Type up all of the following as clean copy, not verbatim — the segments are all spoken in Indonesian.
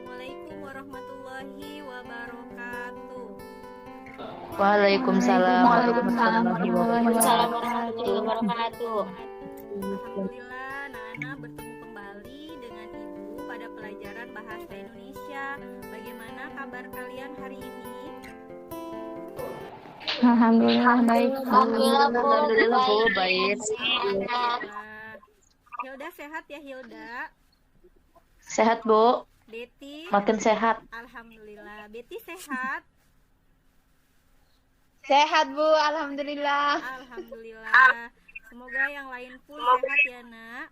Assalamualaikum warahmatullahi wabarakatuh. Waalaikumsalam Waalaikumsalam warahmatullahi warahmatullahi wabarakatuh. wabarakatuh. Alhamdulillah, anak-anak bertemu kembali dengan Ibu pada pelajaran Bahasa Indonesia. Bagaimana kabar kalian hari ini? Alhamdulillah baik. Alhamdulillah Bu, baik. Alhamdulillah. Hilda sehat ya Hilda? Sehat Bu, Betty? makin sehat. Alhamdulillah. Betty sehat? Sehat Bu, alhamdulillah. Alhamdulillah. Semoga yang lain pun sehat ya nak.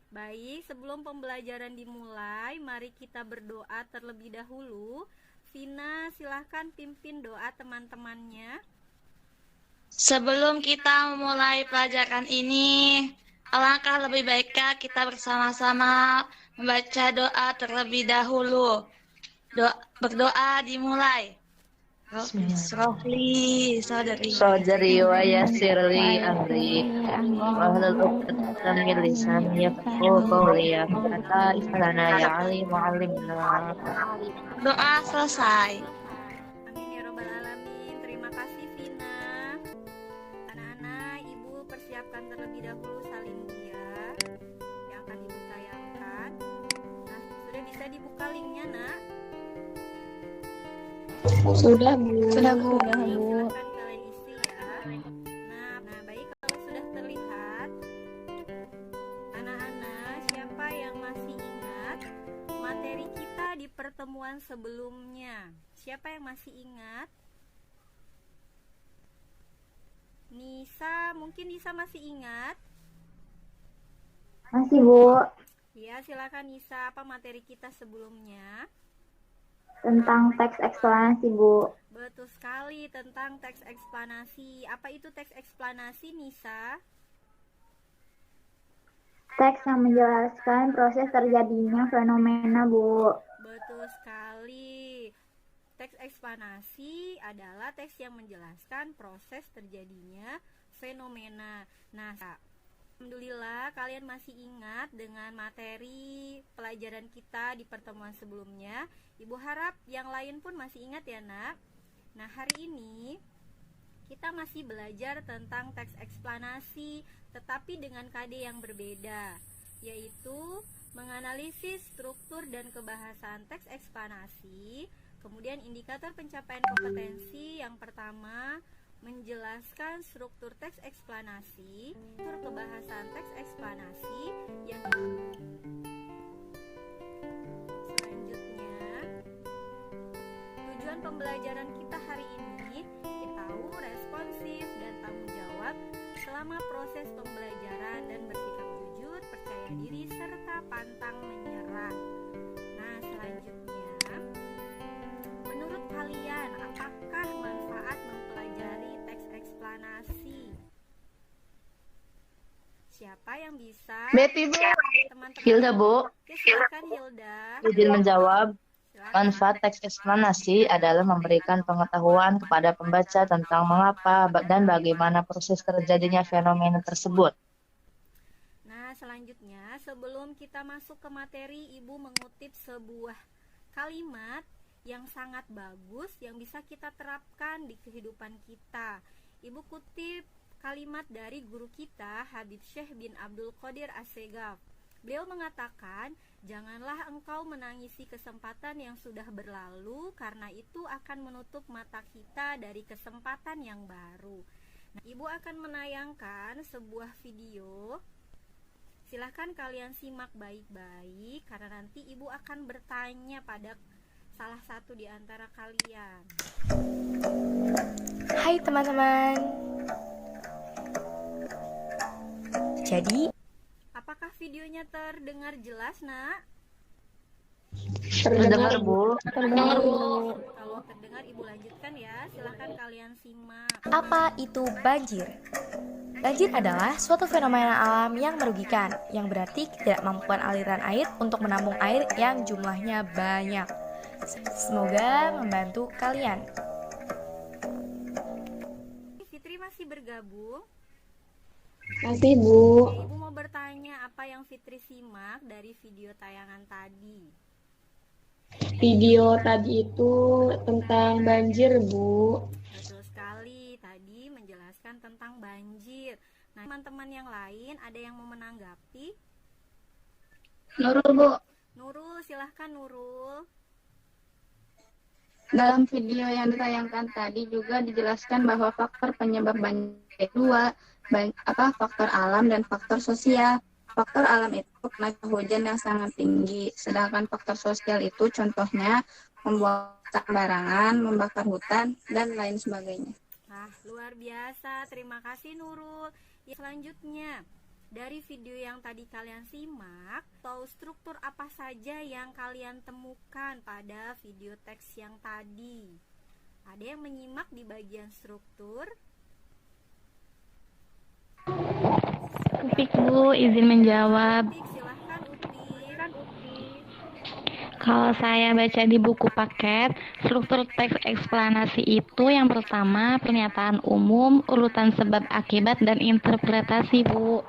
Baik, sebelum pembelajaran dimulai, mari kita berdoa terlebih dahulu. Vina, silahkan pimpin doa teman-temannya. Sebelum kita memulai pelajaran ini, alangkah lebih baiknya kita bersama-sama membaca doa terlebih dahulu. Berdoa dimulai. Bismillahirrahmanirrahim. Saudari wa yassirli amri wahlul 'uqdatam min lisani yafqahu qawli ya fatah iflana ya alim muallimna. Doa selesai. Amin ya robbal alamin. Terima kasih Vina. Anak-anak, Ibu persiapkan terlebih dahulu salin dia yang akan Ibu tayangkan. Nah, sudah bisa dibuka linknya nak? Sudah Bu. Silakan kalian isi ya. Nah, baik, kalau sudah terlihat, anak-anak, siapa yang masih ingat materi kita di pertemuan sebelumnya? Siapa yang masih ingat? Nisa, mungkin Nisa masih ingat? Masih Bu, Ya, silakan Nisa, apa materi kita sebelumnya? tentang teks eksplanasi Bu. Betul sekali, tentang teks eksplanasi. Apa itu teks eksplanasi, Nisa? Teks yang menjelaskan proses terjadinya fenomena Bu. Betul sekali. Teks eksplanasi adalah teks yang menjelaskan proses terjadinya fenomena. Nah, alhamdulillah kalian masih ingat dengan materi pelajaran kita di pertemuan sebelumnya. Ibu harap yang lain pun masih ingat ya nak. Nah, hari ini kita masih belajar tentang teks eksplanasi, tetapi dengan KD yang berbeda, yaitu menganalisis struktur dan kebahasaan teks eksplanasi. Kemudian indikator pencapaian kompetensi yang pertama, menjelaskan struktur teks eksplanasi, struktur kebahasaan teks eksplanasi. Yang selanjutnya, tujuan pembelajaran kita hari ini, kita tahu responsif dan tanggung jawab selama proses pembelajaran dan bersikap jujur, percaya diri, serta pantang menyerah. Nah, selanjutnya, menurut kalian, apakah manfaat mempelajari teks eksplanasi? Siapa yang bisa? Betty Bu. Teman-teman. Hilda Bu, Oke, silakan Hilda. izin menjawab. Silakan. Manfaat teks eksplanasi adalah memberikan pengetahuan kepada pembaca tentang mengapa dan bagaimana proses terjadinya fenomena tersebut. Nah, selanjutnya sebelum kita masuk ke materi, Ibu mengutip sebuah kalimat yang sangat bagus yang bisa kita terapkan di kehidupan kita. Ibu kutip kalimat dari guru kita, Habib Syekh bin Abdul Qadir As-Segaf. Beliau mengatakan, janganlah engkau menangisi kesempatan yang sudah berlalu, karena itu akan menutup mata kita dari kesempatan yang baru. Nah, Ibu akan menayangkan sebuah video. Silahkan kalian simak baik-baik, karena nanti Ibu akan bertanya pada salah satu di antara kalian. Hai teman-teman. Jadi, Apakah videonya terdengar jelas, nak? Terdengar Bu. Terdengar Bu. Kalau terdengar, Ibu lanjutkan ya. Silahkan kalian simak. apa itu banjir? Banjir adalah suatu fenomena alam yang merugikan, yang berarti ketidakmampuan aliran air untuk menampung air yang jumlahnya banyak. Semoga membantu kalian. Fitri masih bergabung? Masih Bu. Oke, Ibu mau bertanya apa yang Fitri simak dari video tayangan tadi. video tadi itu tentang banjir, Bu. Betul sekali, tadi menjelaskan tentang banjir. Nah, teman-teman yang lain ada yang mau menanggapi? Nurul, Bu. Nurul, silahkan Nurul. Dalam video yang ditayangkan tadi juga dijelaskan bahwa faktor penyebab banjir itu faktor alam dan faktor sosial. Faktor alam itu karena hujan yang sangat tinggi, sedangkan faktor sosial itu contohnya membuang sembarangan, membakar hutan, dan lain sebagainya. Nah, luar biasa. Terima kasih Nurul. Ya, selanjutnya, dari video yang tadi kalian simak, atau struktur apa saja yang kalian temukan pada video teks yang tadi? Ada yang menyimak di bagian struktur? Upik, Bu, izin menjawab. Upik, silahkan Upik. Kalau saya baca di buku paket, struktur teks eksplanasi itu yang pertama pernyataan umum, urutan sebab akibat, dan interpretasi, Bu.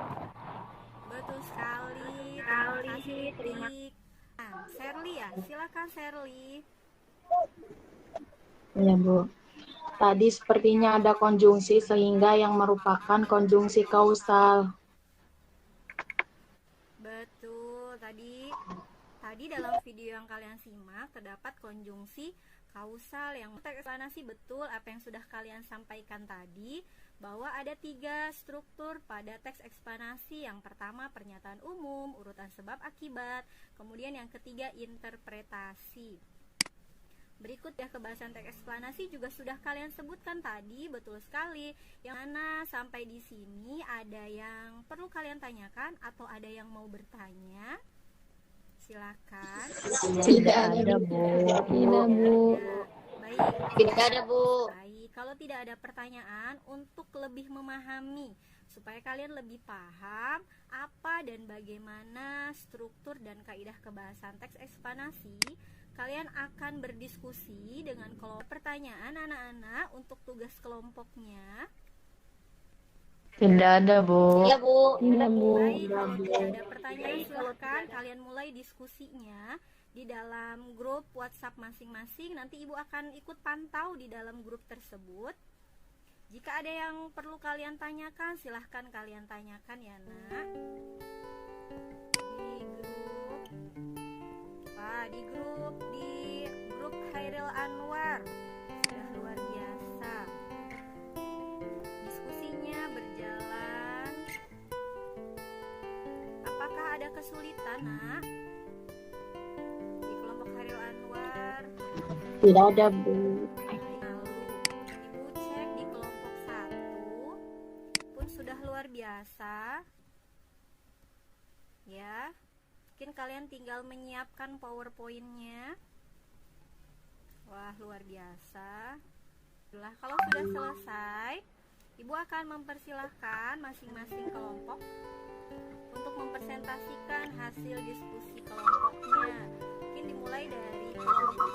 Betul sekali. Terima kasih Upik. Nah, Sherly ya, silakan Sherly. Ya, Bu. Tadi sepertinya ada konjungsi sehingga yang merupakan konjungsi kausal. Betul, tadi dalam video yang kalian simak terdapat konjungsi kausal yang eksplanasi betul apa yang sudah kalian sampaikan tadi, bahwa ada 3 struktur pada teks eksplanasi. Yang pertama pernyataan umum, urutan sebab akibat, kemudian yang ketiga interpretasi. Berikut ya, kebahasan teks eksplanasi juga sudah kalian sebutkan tadi, betul sekali. Yang mana sampai di sini ada yang perlu kalian tanyakan atau ada yang mau bertanya? Silakan. Tidak ada, Bu. Tidak, Bu. Baik. Tidak ada, Bu. Baik, kalau tidak ada pertanyaan, untuk lebih memahami supaya kalian lebih paham apa dan bagaimana struktur dan kaidah kebahasan teks eksplanasi, kalian akan berdiskusi dengan kelompok. Pertanyaan anak-anak untuk tugas kelompoknya. Tidak ada, Bu. Iya, Bu. Tidak, Bu. Baik, kalau tidak ada pertanyaan, silakan kalian mulai diskusinya di dalam grup WhatsApp masing-masing. Nanti Ibu akan ikut pantau di dalam grup tersebut. Jika ada yang perlu kalian tanyakan, silahkan kalian tanyakan ya, Nak. Di grup Hairil Anwar. Sudah luar biasa. Diskusinya berjalan. Apakah ada kesulitan, Nak? Di kelompok Hairil Anwar. Tidak ada, Bu. Lalu Ibu cek di kelompok 1 pun sudah luar biasa. Ya, mungkin kalian tinggal menyiapkan PowerPoint-nya. Wah, luar biasa. Kalau sudah selesai, Ibu akan mempersilahkan masing-masing kelompok untuk mempresentasikan hasil diskusi kelompoknya. Mungkin dimulai dari kelompok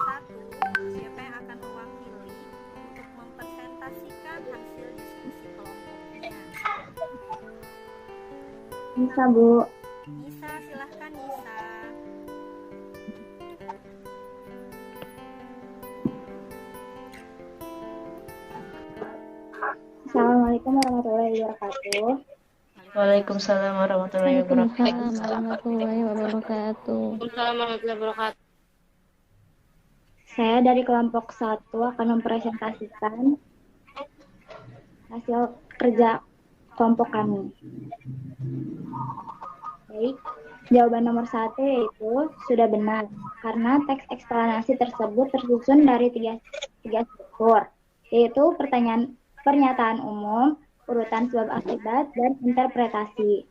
1. Siapa yang akan mewakili untuk mempresentasikan hasil diskusi kelompoknya? Bisa, Bu. Nisa, silahkan Nisa. Assalamualaikum warahmatullahi wabarakatuh. Waalaikumsalam warahmatullahi wabarakatuh. Waalaikumsalam warahmatullahi wabarakatuh. Waalaikumsalam warahmatullahi wabarakatuh. Saya dari kelompok 1 akan mempresentasikan hasil kerja kelompok kami. Baik, jawaban nomor 1 yaitu sudah benar, karena teks eksplanasi tersebut tersusun dari tiga struktur, yaitu pernyataan umum, urutan sebab akibat, dan interpretasi.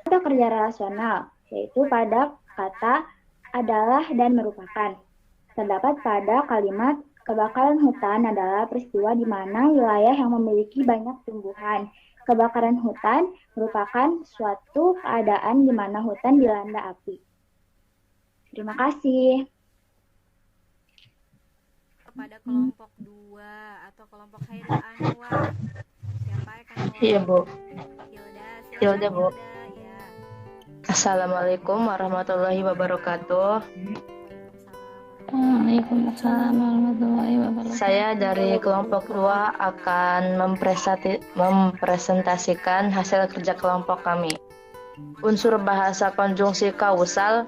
Atau kerja relasional, yaitu pada kata adalah dan merupakan. Terdapat pada kalimat kebakaran hutan adalah peristiwa di mana wilayah yang memiliki banyak tumbuhan. Kebakaran hutan merupakan suatu keadaan di mana hutan dilanda api. Terima kasih. Kepada kelompok 2 atau kelompok Hairil Anwar, siapa yang akan mewakili? Iya, Bu. Hilda, silakan Hilda, Bu. Hilda, ya. Assalamualaikum warahmatullahi wabarakatuh. Waalaikumsalam. Waalaikumsalam warahmatullahi wabarakatuh. Saya dari kelompok 2 akan mempresentasikan hasil kerja kelompok kami. Unsur bahasa konjungsi kausal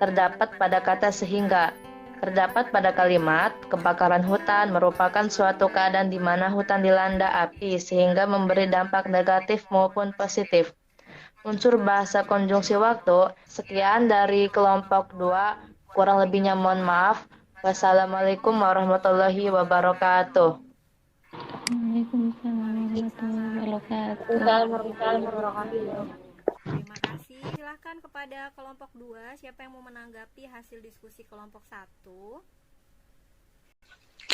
terdapat pada kata sehingga. Terdapat pada kalimat, kebakaran hutan merupakan suatu keadaan di mana hutan dilanda api sehingga memberi dampak negatif maupun positif. Unsur bahasa konjungsi waktu, sekian dari kelompok 2, kurang lebihnya mohon maaf. Wassalamualaikum warahmatullahi wabarakatuh. Waalaikumsalam warahmatullahi wabarakatuh. Terima kasih. Silahkan kepada kelompok 2, siapa yang mau menanggapi hasil diskusi kelompok 1?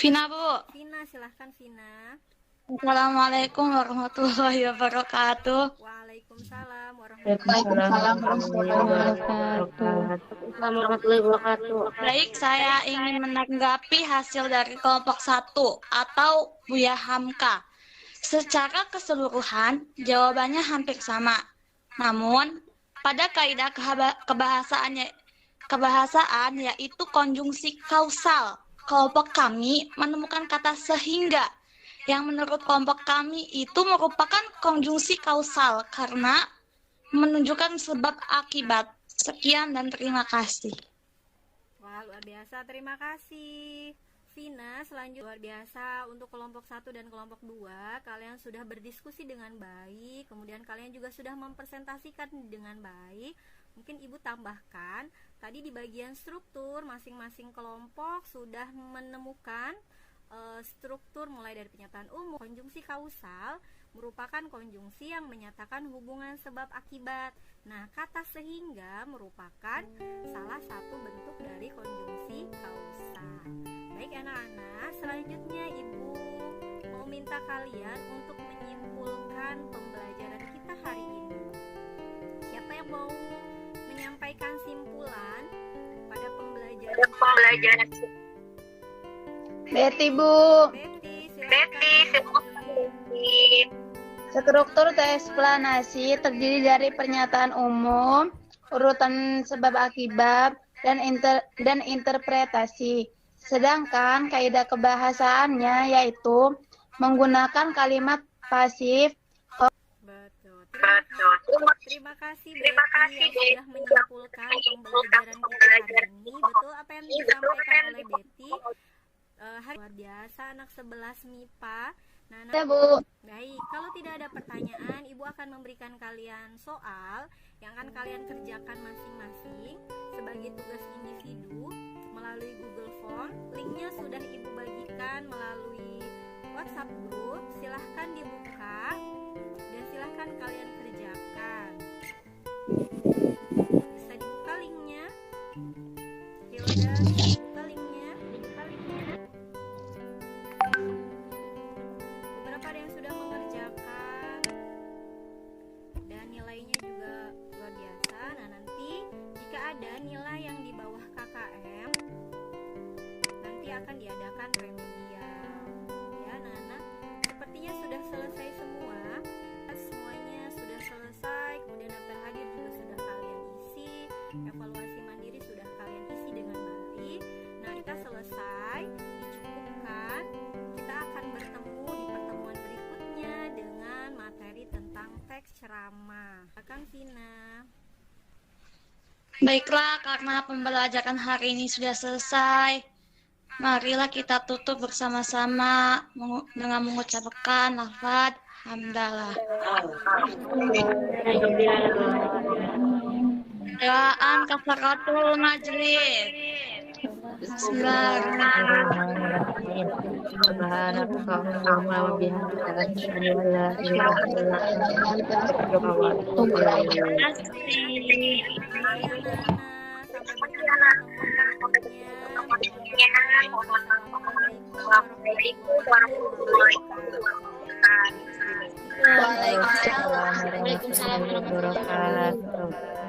Vina, Bu. Vina, silahkan Vina. Assalamualaikum warahmatullahi wabarakatuh. Waalaikumsalam Waalaikumsalam warahmatullahi wabarakatuh. Baik, saya ingin menanggapi hasil dari kelompok 1 atau Buya Hamka. Secara keseluruhan, jawabannya hampir sama. Namun, pada kaidah kebahasaan yaitu konjungsi kausal, kelompok kami menemukan kata sehingga yang menurut kelompok kami itu merupakan konjungsi kausal karena menunjukkan sebab akibat. Sekian dan terima kasih. Wah, luar biasa. Terima kasih. Vina, selanjutnya luar biasa untuk kelompok 1 dan kelompok 2, kalian sudah berdiskusi dengan baik, kemudian kalian juga sudah mempresentasikan dengan baik. Mungkin Ibu tambahkan, tadi di bagian struktur masing-masing kelompok sudah menemukan struktur mulai dari pernyataan umum. Konjungsi kausal merupakan konjungsi yang menyatakan hubungan sebab akibat. Nah, kata sehingga merupakan salah satu bentuk dari konjungsi kausal. Baik anak-anak, selanjutnya Ibu mau minta kalian untuk menyimpulkan pembelajaran kita hari ini. Siapa yang mau menyampaikan simpulan pada pembelajaran? Betty, Bu. Betty, Struktur teks eksplanasi terdiri dari pernyataan umum, urutan sebab akibat, dan interpretasi. Sedangkan kaidah kebahasaannya yaitu menggunakan kalimat pasif. Betul. Terima kasih Betty yang sudah menyimpulkan pembelajaran kita hari ini. Betul apa yang disampaikan oleh Betty. Luar biasa, anak 11 MIPA. Nah, Ya, Bu. baik, kalau tidak ada pertanyaan, Ibu akan memberikan kalian soal yang akan kalian kerjakan masing-masing sebagai tugas individu melalui Google Form. Linknya sudah Ibu bagikan melalui WhatsApp group. Silahkan dibuka dan silahkan kalian kerjakan. Bisa dibuka linknya. Hilda, buka linknya. Beberapa ada yang sudah mengerjakan dan nilainya juga luar biasa. Nah, nanti jika ada nilai yang di bawah KKM, nanti akan diadakan remedial. Ya, Nana, sepertinya sudah selesai semua. Semuanya sudah selesai. Kemudian daftar hadir juga sudah kalian isi. Evaluasi mandiri sudah kalian isi dengan baik. Nah, kita selesai, dicukupkan. Kita akan bertemu di pertemuan berikutnya dengan materi tentang teks ceramah. Akan Vina. Baiklah, karena pembelajaran hari ini sudah selesai, marilah kita tutup bersama-sama dengan mengucapkan lafaz hamdalah. Doaan kafaratul majlis. Bismillahirrahmanirrahim. Subhanakallahumma wa bihamdika asyhadu an la ilaha illa anta astaghfiruka wa atubu ilaik. Assalamualaikum warahmatullahi wabarakatuh. Waalaikumsalam warahmatullahi wabarakatuh.